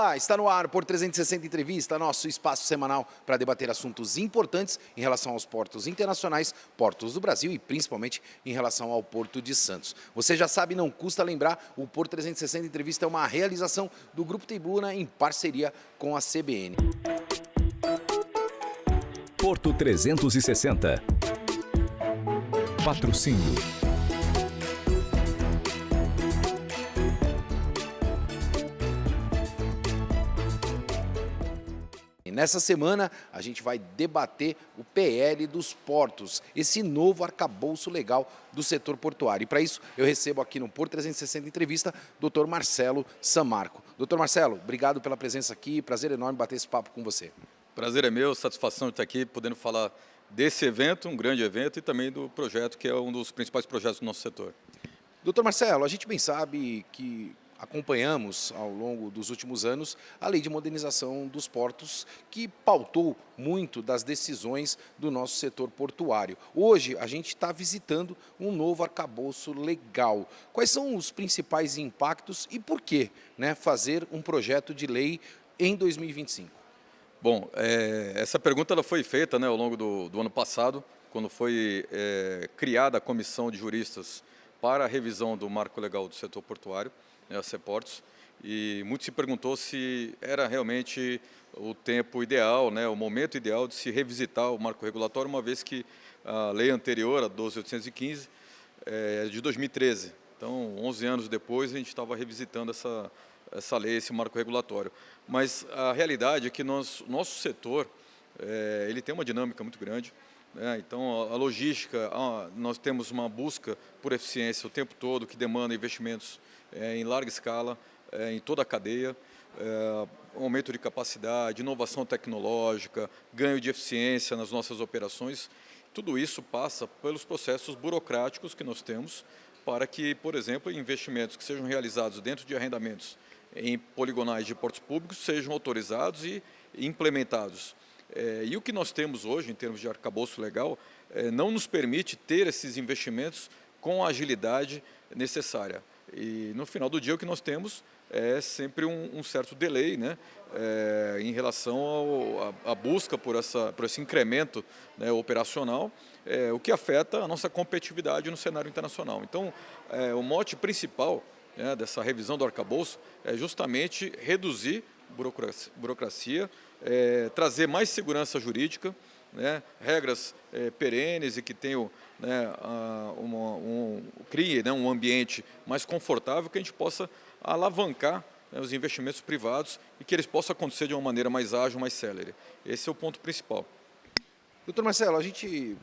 Olá, está no ar por 360 Entrevista, nosso espaço semanal para debater assuntos importantes em relação aos portos internacionais, portos do Brasil e principalmente em relação ao Porto de Santos. Você já sabe, não custa lembrar, o Por 360 Entrevista é uma realização do Grupo Tribuna em parceria com a CBN. Porto 360. Patrocínio. Nessa semana, a gente vai debater o PL dos portos, esse novo arcabouço legal do setor portuário. E para isso, eu recebo aqui no Por 360 Entrevista, Dr. Marcelo Sammarco. Dr. Marcelo, obrigado pela presença aqui, prazer enorme bater esse papo com você. Prazer é meu, satisfação de estar aqui, podendo falar desse evento, um grande evento, e também do projeto, que é um dos principais projetos do nosso setor. Doutor Marcelo, a gente bem sabe que acompanhamos ao longo dos últimos anos a Lei de Modernização dos Portos, que pautou muito das decisões do nosso setor portuário. Hoje a gente está visitando um novo arcabouço legal. Quais são os principais impactos e por que, fazer um projeto de lei em 2025? Bom, essa pergunta ela foi feita ao longo do ano passado, quando foi criada a comissão de juristas para a revisão do marco legal do setor portuário, a CEPORTOS, e muito se perguntou se era realmente o tempo ideal, o momento ideal de se revisitar o marco regulatório, uma vez que a lei anterior, a 12.815, é de 2013. Então, 11 anos depois, a gente estava revisitando essa lei, esse marco regulatório. Mas a realidade é que nosso setor ele tem uma dinâmica muito grande. Então, a logística, nós temos uma busca por eficiência o tempo todo, que demanda investimentos em larga escala, em toda a cadeia, aumento de capacidade, inovação tecnológica, ganho de eficiência nas nossas operações. Tudo isso passa pelos processos burocráticos que nós temos para que, por exemplo, investimentos que sejam realizados dentro de arrendamentos em poligonais de portos públicos sejam autorizados e implementados. E o que nós temos hoje, em termos de arcabouço legal, não nos permite ter esses investimentos com a agilidade necessária. E, no final do dia, o que nós temos é sempre um certo delay, em relação à busca por esse incremento operacional, o que afeta a nossa competitividade no cenário internacional. Então, o mote principal dessa revisão do arcabouço é justamente reduzir burocracia, trazer mais segurança jurídica, regras perenes e que tenham, crie um ambiente mais confortável, que a gente possa alavancar os investimentos privados e que eles possam acontecer de uma maneira mais ágil, mais célere. Esse é o ponto principal. Doutor Marcelo, a gente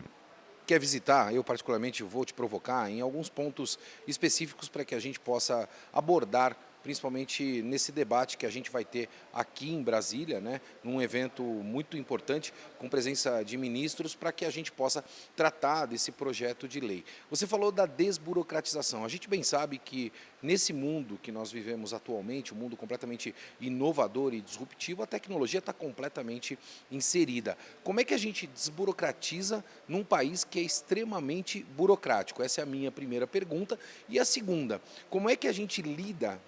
quer visitar, eu particularmente vou te provocar em alguns pontos específicos para que a gente possa abordar, principalmente nesse debate que a gente vai ter aqui em Brasília, num evento muito importante, com presença de ministros, para que a gente possa tratar desse projeto de lei. Você falou da desburocratização. A gente bem sabe que nesse mundo que nós vivemos atualmente, um mundo completamente inovador e disruptivo, a tecnologia está completamente inserida. Como é que a gente desburocratiza num país que é extremamente burocrático? Essa é a minha primeira pergunta. E a segunda, como é que a gente lida,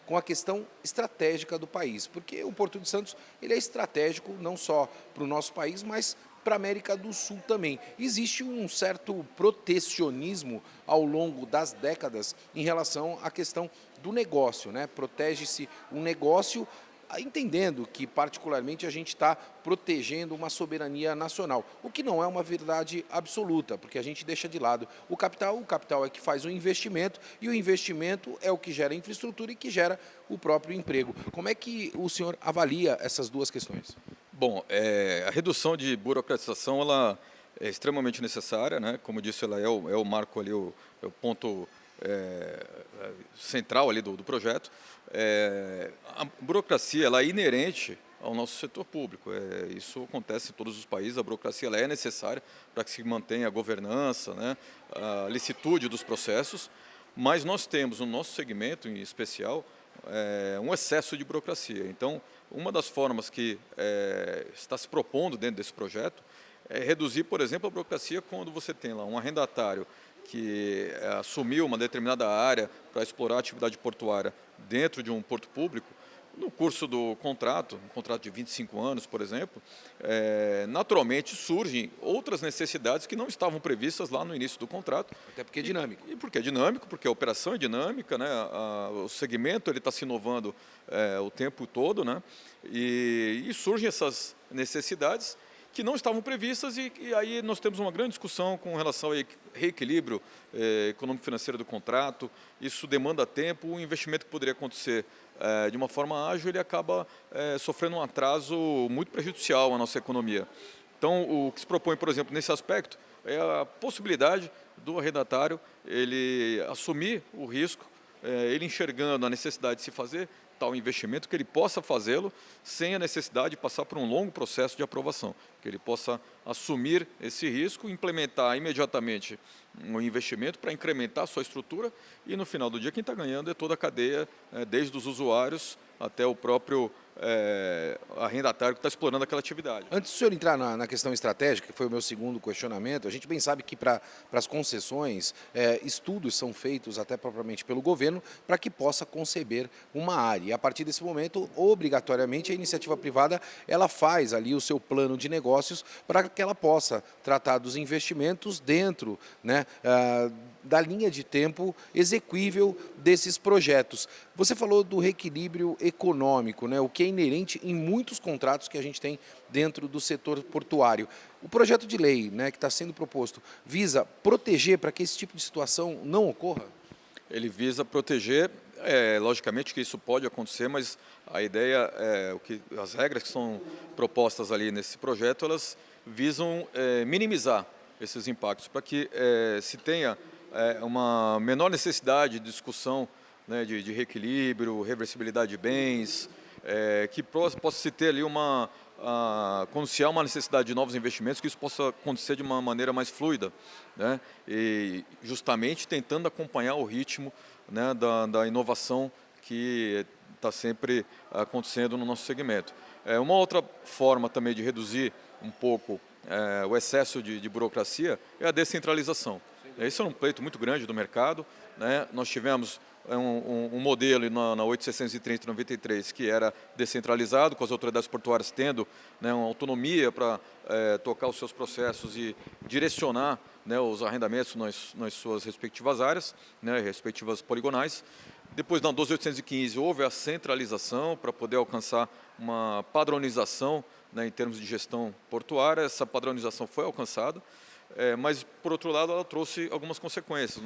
com a questão estratégica do país? Porque o Porto de Santos ele é estratégico não só para o nosso país, mas para a América do Sul também. Existe um certo protecionismo ao longo das décadas em relação à questão do negócio, Protege-se um negócio, entendendo que, particularmente, a gente está protegendo uma soberania nacional, o que não é uma verdade absoluta, porque a gente deixa de lado o capital é que faz o investimento, e o investimento é o que gera infraestrutura e que gera o próprio emprego. Como é que o senhor avalia essas duas questões? Bom, a redução de burocratização ela é extremamente necessária, Como disse, ela é o marco ali, é o ponto central ali do projeto. A burocracia ela é inerente ao nosso setor público. Isso acontece em todos os países. A burocracia ela é necessária para que se mantenha a governança, a licitude dos processos. Mas nós temos no nosso segmento, em especial, um excesso de burocracia. Então, uma das formas que está se propondo dentro desse projeto é reduzir, por exemplo, a burocracia quando você tem lá um arrendatário que assumiu uma determinada área para explorar a atividade portuária dentro de um porto público. No curso do contrato, um contrato de 25 anos, por exemplo, naturalmente surgem outras necessidades que não estavam previstas lá no início do contrato. Até porque é dinâmico. E porque é dinâmico, porque a operação é dinâmica, né? O segmento está se inovando o tempo todo, né? E surgem essas necessidades que não estavam previstas e aí nós temos uma grande discussão com relação ao reequilíbrio econômico-financeiro do contrato. Isso demanda tempo, o investimento que poderia acontecer de uma forma ágil, ele acaba sofrendo um atraso muito prejudicial à nossa economia. Então, o que se propõe, por exemplo, nesse aspecto, é a possibilidade do arrendatário ele assumir o risco, ele enxergando a necessidade de se fazer tal investimento, que ele possa fazê-lo sem a necessidade de passar por um longo processo de aprovação, que ele possa assumir esse risco, implementar imediatamente um investimento para incrementar a sua estrutura e no final do dia quem está ganhando é toda a cadeia, desde os usuários até o próprio arrendatário que está explorando aquela atividade. Antes do senhor entrar na questão estratégica, que foi o meu segundo questionamento, a gente bem sabe que para as concessões, estudos são feitos até propriamente pelo governo para que possa conceber uma área. E a partir desse momento, obrigatoriamente, a iniciativa privada ela faz ali o seu plano de negócios para que ela possa tratar dos investimentos dentro, né, da linha de tempo exequível desses projetos. Você falou do reequilíbrio econômico, né, o que é inerente em muitos contratos que a gente tem dentro do setor portuário. O projeto de lei, né, que está sendo proposto visa proteger para que esse tipo de situação não ocorra? Ele visa proteger, logicamente que isso pode acontecer, mas a ideia, as regras que são propostas ali nesse projeto, elas visam minimizar esses impactos, para que se tenha uma menor necessidade de discussão, né, de reequilíbrio, reversibilidade de bens, que possa se ter ali quando se há uma necessidade de novos investimentos, que isso possa acontecer de uma maneira mais fluida, né, e justamente tentando acompanhar o ritmo, né, da inovação que está sempre acontecendo no nosso segmento. Uma outra forma também de reduzir um pouco o excesso de burocracia é a descentralização. Esse é um pleito muito grande do mercado, né? Nós tivemos um modelo na 8630/93 que era descentralizado, com as autoridades portuárias tendo, né, uma autonomia para tocar os seus processos e direcionar, né, os arrendamentos nas suas respectivas áreas, né, respectivas poligonais. Depois, na 12815, houve a centralização para poder alcançar uma padronização, né, em termos de gestão portuária. Essa padronização foi alcançada. Mas, por outro lado, ela trouxe algumas consequências.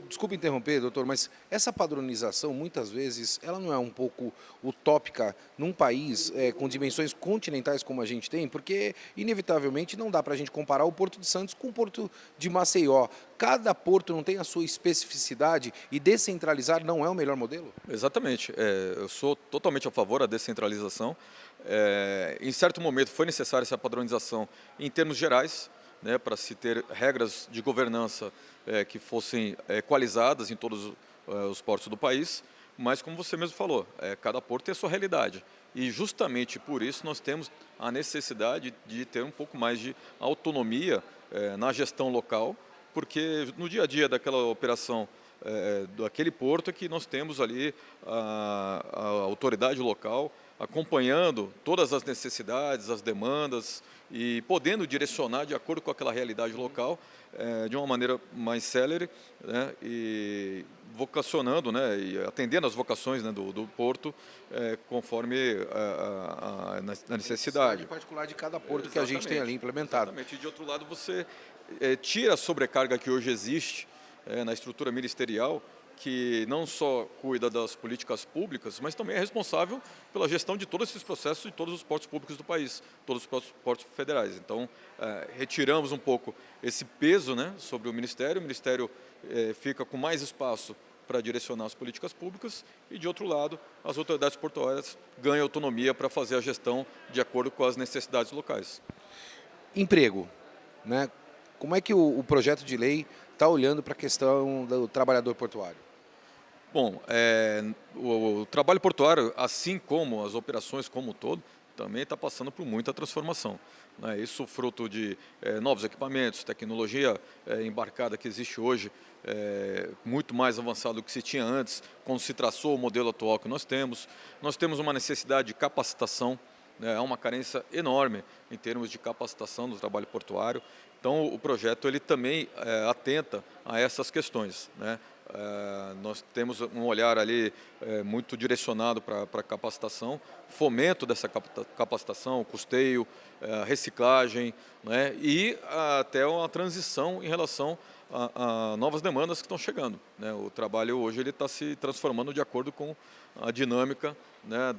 Desculpe interromper, doutor, mas essa padronização, muitas vezes, ela não é um pouco utópica num país com dimensões continentais como a gente tem? Porque, inevitavelmente, não dá para a gente comparar o Porto de Santos com o Porto de Maceió. Cada porto não tem a sua especificidade e descentralizar não é o melhor modelo? Exatamente. Eu sou totalmente a favor da descentralização. Em certo momento, foi necessária essa padronização em termos gerais, né, para se ter regras de governança que fossem equalizadas em todos os portos do país, mas como você mesmo falou, cada porto tem a sua realidade. E justamente por isso nós temos a necessidade de ter um pouco mais de autonomia na gestão local, porque no dia a dia daquela operação daquele porto é que nós temos ali a autoridade local acompanhando todas as necessidades, as demandas e podendo direcionar de acordo com aquela realidade local de uma maneira mais célere, né, e vocacionando, né, e atendendo às vocações, né, do porto conforme a necessidade. Em particular de cada porto que a gente tem ali implementado. Exatamente. E de outro lado você tira a sobrecarga que hoje existe na estrutura ministerial, que não só cuida das políticas públicas, mas também é responsável pela gestão de todos esses processos de todos os portos públicos do país, todos os portos federais. Então, retiramos um pouco esse peso, né, sobre o Ministério fica com mais espaço para direcionar as políticas públicas e, de outro lado, as autoridades portuárias ganham autonomia para fazer a gestão de acordo com as necessidades locais. Emprego, né? Como é que o projeto de lei está olhando para a questão do trabalhador portuário? Bom, o trabalho portuário, assim como as operações como um todo, também está passando por muita transformação, né? Isso fruto de novos equipamentos, tecnologia embarcada que existe hoje, muito mais avançado do que se tinha antes, quando se traçou o modelo atual que nós temos. Nós temos uma necessidade de capacitação, né? Há uma carência enorme em termos de capacitação do trabalho portuário. Então, o projeto ele também atenta a essas questões, né? Nós temos um olhar ali muito direcionado para a capacitação, fomento dessa capacitação, custeio, reciclagem, né? E até uma transição em relação a novas demandas que estão chegando, né? O trabalho hoje ele está se transformando de acordo com a dinâmica, né,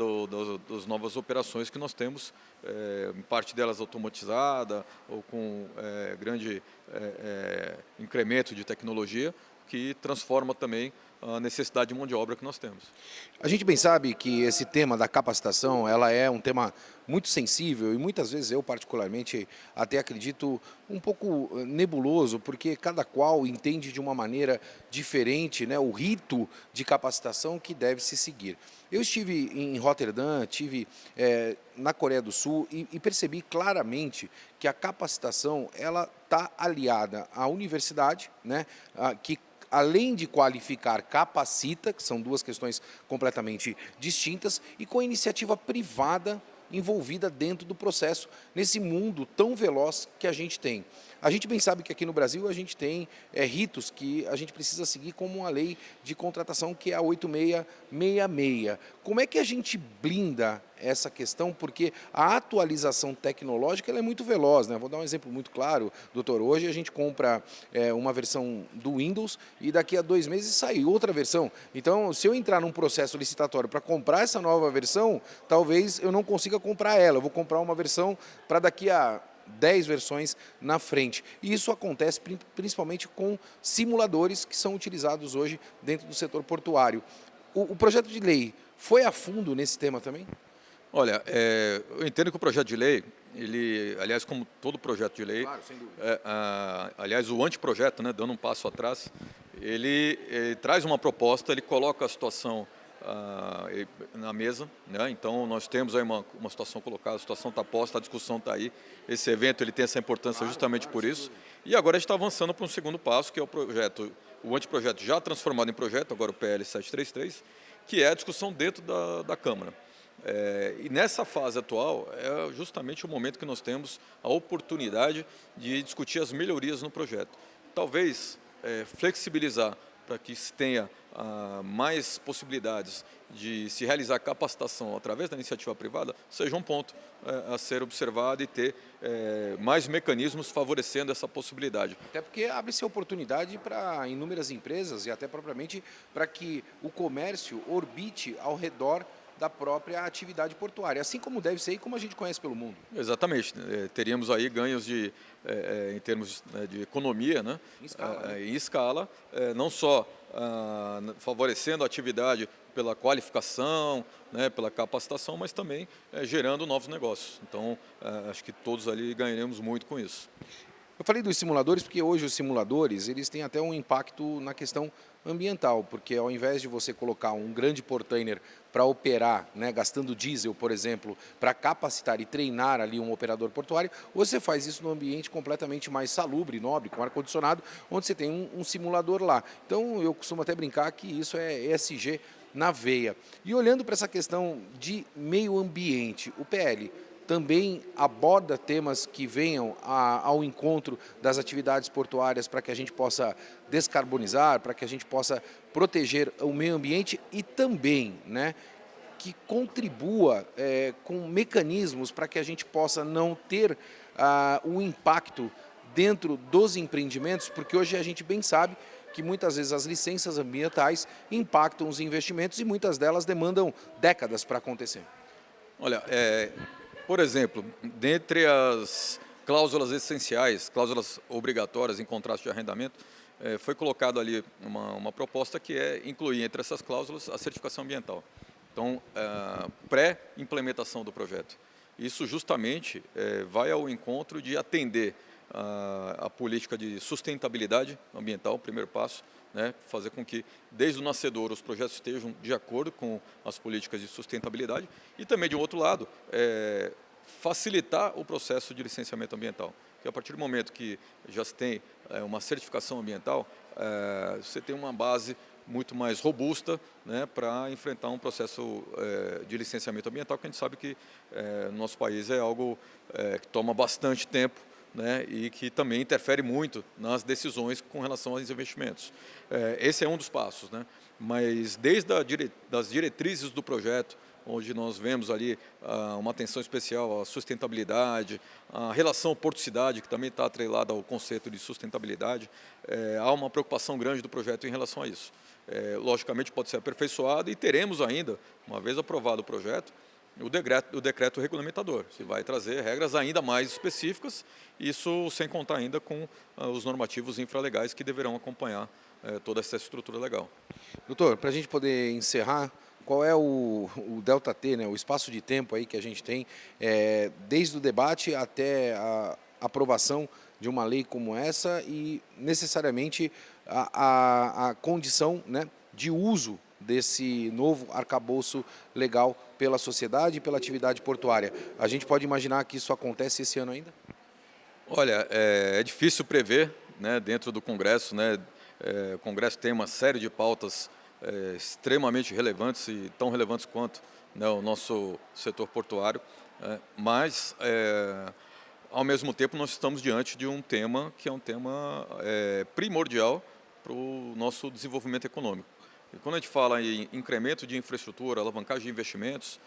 das novas operações que nós temos, parte delas automatizada ou com grande incremento de tecnologia, que transforma também a necessidade de mão de obra que nós temos. A gente bem sabe que esse tema da capacitação, ela é um tema muito sensível e muitas vezes eu particularmente até acredito um pouco nebuloso, porque cada qual entende de uma maneira diferente, né, o rito de capacitação que deve se seguir. Eu estive em Roterdã, estive na Coreia do Sul e percebi claramente que a capacitação ela está aliada à universidade, né, que além de qualificar, capacita, que são duas questões completamente distintas, e com a iniciativa privada envolvida dentro do processo, nesse mundo tão veloz que a gente tem. A gente bem sabe que aqui no Brasil a gente tem ritos que a gente precisa seguir como uma lei de contratação que é a 8666. Como é que a gente blinda essa questão? Porque a atualização tecnológica ela é muito veloz, né? Vou dar um exemplo muito claro, doutor. Hoje a gente compra uma versão do Windows e daqui a 2 meses sai outra versão. Então, se eu entrar num processo licitatório para comprar essa nova versão, talvez eu não consiga comprar ela. Eu vou comprar uma versão para daqui a 10 versões na frente. E isso acontece principalmente com simuladores que são utilizados hoje dentro do setor portuário. O projeto de lei foi a fundo nesse tema também? Olha, eu entendo que o projeto de lei, ele, aliás, como todo projeto de lei, Claro, sem dúvida. aliás, o anteprojeto, né, dando um passo atrás, ele traz uma proposta, ele coloca a situação na mesa, né? Então nós temos aí uma situação colocada, a situação está posta, a discussão está aí. Esse evento ele tem essa importância justamente por isso. E agora a gente está avançando para um segundo passo, que é o anteprojeto já transformado em projeto, agora o PL 733, que é a discussão dentro da Câmara. E nessa fase atual é justamente o momento que nós temos a oportunidade de discutir as melhorias no projeto. Talvez flexibilizar para que se tenha mais possibilidades de se realizar capacitação através da iniciativa privada, seja um ponto a ser observado e ter mais mecanismos favorecendo essa possibilidade. Até porque abre-se oportunidade para inúmeras empresas e até propriamente para que o comércio orbite ao redor da própria atividade portuária, assim como deve ser e como a gente conhece pelo mundo. Exatamente. Teríamos aí ganhos em termos de economia, né? Em escala, não só favorecendo a atividade pela qualificação, né, pela capacitação, mas também gerando novos negócios. Então, acho que todos ali ganharemos muito com isso. Eu falei dos simuladores porque hoje os simuladores eles têm até um impacto na questão ambiental, porque ao invés de você colocar um grande portainer para operar, né, gastando diesel, por exemplo, para capacitar e treinar ali um operador portuário, você faz isso num ambiente completamente mais salubre, nobre, com ar-condicionado, onde você tem um simulador lá. Então eu costumo até brincar que isso é ESG na veia. E olhando para essa questão de meio ambiente, o PL também aborda temas que venham ao encontro das atividades portuárias para que a gente possa descarbonizar, para que a gente possa proteger o meio ambiente e também, né, que contribua com mecanismos para que a gente possa não ter um impacto dentro dos empreendimentos, porque hoje a gente bem sabe que muitas vezes as licenças ambientais impactam os investimentos e muitas delas demandam décadas para acontecer. Olha, por exemplo, dentre as cláusulas essenciais, cláusulas obrigatórias em contrato de arrendamento, foi colocado ali uma proposta que é incluir entre essas cláusulas a certificação ambiental. Então, pré-implementação do projeto. Isso justamente vai ao encontro de atender a política de sustentabilidade ambiental, primeiro passo, né, fazer com que, desde o nascedor, os projetos estejam de acordo com as políticas de sustentabilidade e também, de um outro lado, facilitar o processo de licenciamento ambiental. Porque a partir do momento que já se tem uma certificação ambiental, você tem uma base muito mais robusta, né, para enfrentar um processo de licenciamento ambiental, que a gente sabe que no nosso país é algo que toma bastante tempo, né, e que também interfere muito nas decisões com relação aos investimentos. Esse é um dos passos, né, mas desde das diretrizes do projeto, onde nós vemos ali uma atenção especial à sustentabilidade, a relação porto-cidade, que também está atrelada ao conceito de sustentabilidade, há uma preocupação grande do projeto em relação a isso. Logicamente pode ser aperfeiçoado e teremos ainda, uma vez aprovado o projeto, o decreto regulamentador, que vai trazer regras ainda mais específicas, isso sem contar ainda com os normativos infralegais que deverão acompanhar toda essa estrutura legal. Doutor, para a gente poder encerrar, qual é o delta T, né, o espaço de tempo aí que a gente tem, desde o debate até a aprovação de uma lei como essa e necessariamente a condição, né, de uso desse novo arcabouço legal pela sociedade e pela atividade portuária? A gente pode imaginar que isso acontece esse ano ainda? Olha, é difícil prever, né, dentro do Congresso, né, o Congresso tem uma série de pautas extremamente relevantes e tão relevantes quanto, né, o nosso setor portuário, mas ao mesmo tempo nós estamos diante de um tema que é um tema primordial para o nosso desenvolvimento econômico. E quando a gente fala em incremento de infraestrutura, alavancagem de investimentos,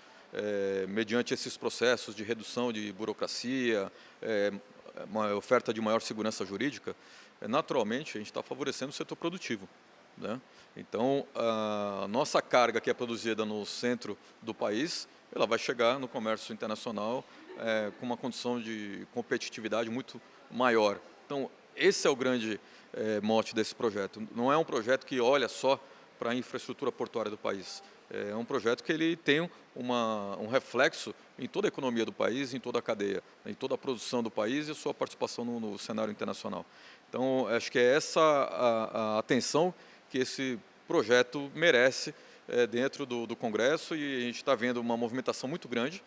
mediante esses processos de redução de burocracia, uma oferta de maior segurança jurídica, naturalmente a gente está favorecendo o setor produtivo, né? Então, a nossa carga que é produzida no centro do país, ela vai chegar no comércio internacional com uma condição de competitividade muito maior. Então, esse é o grande mote desse projeto. Não é um projeto que olha só para a infraestrutura portuária do país. É um projeto que ele tem um reflexo em toda a economia do país, em toda a cadeia, em toda a produção do país e a sua participação no cenário internacional. Então, acho que é essa a atenção que esse projeto merece dentro do Congresso e a gente está vendo uma movimentação muito grande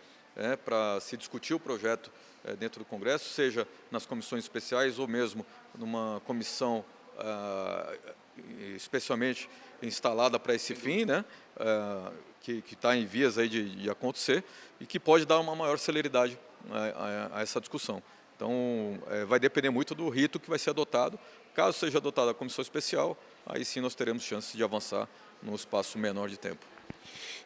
para se discutir o projeto dentro do Congresso, seja nas comissões especiais ou mesmo numa comissão especialmente instalada para esse fim, né, que está em vias aí de acontecer e que pode dar uma maior celeridade a essa discussão. Então, vai depender muito do rito que vai ser adotado. Caso seja adotada a comissão especial, aí sim nós teremos chances de avançar num espaço menor de tempo.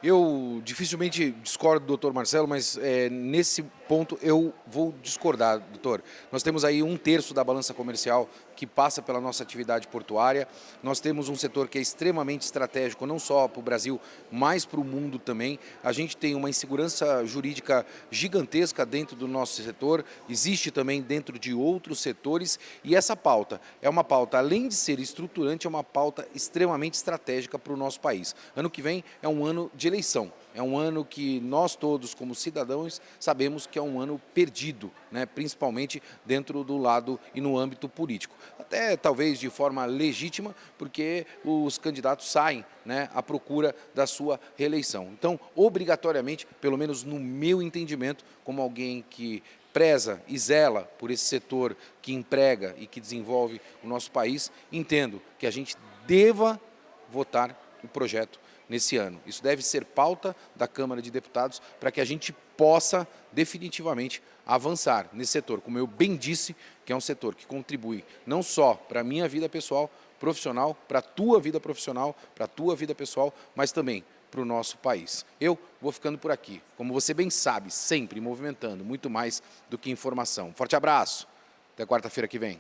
Eu dificilmente discordo do doutor Marcelo, mas nesse ponto eu vou discordar, doutor. Nós temos aí 1/3 da balança comercial que passa pela nossa atividade portuária. Nós temos um setor que é extremamente estratégico, não só para o Brasil, mas para o mundo também. A gente tem uma insegurança jurídica gigantesca dentro do nosso setor, existe também dentro de outros setores, e essa pauta é uma pauta, além de ser estruturante, é uma pauta extremamente estratégica para o nosso país. Ano que vem é um ano de eleição. É um ano que nós todos, como cidadãos, sabemos que é um ano perdido, né? Principalmente dentro do lado e no âmbito político. Até talvez de forma legítima, porque os candidatos saem, né, à procura da sua reeleição. Então, obrigatoriamente, pelo menos no meu entendimento, como alguém que preza e zela por esse setor que emprega e que desenvolve o nosso país, entendo que a gente deva votar o projeto nesse ano. Isso deve ser pauta da Câmara de Deputados para que a gente possa definitivamente avançar nesse setor, como eu bem disse, que é um setor que contribui não só para a minha vida pessoal, profissional, para a tua vida profissional, para a tua vida pessoal, mas também para o nosso país. Eu vou ficando por aqui, como você bem sabe, sempre movimentando muito mais do que informação. Forte abraço, até quarta-feira que vem.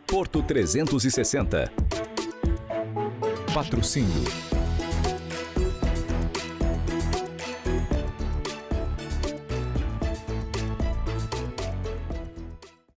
Porto 360. Patrocínio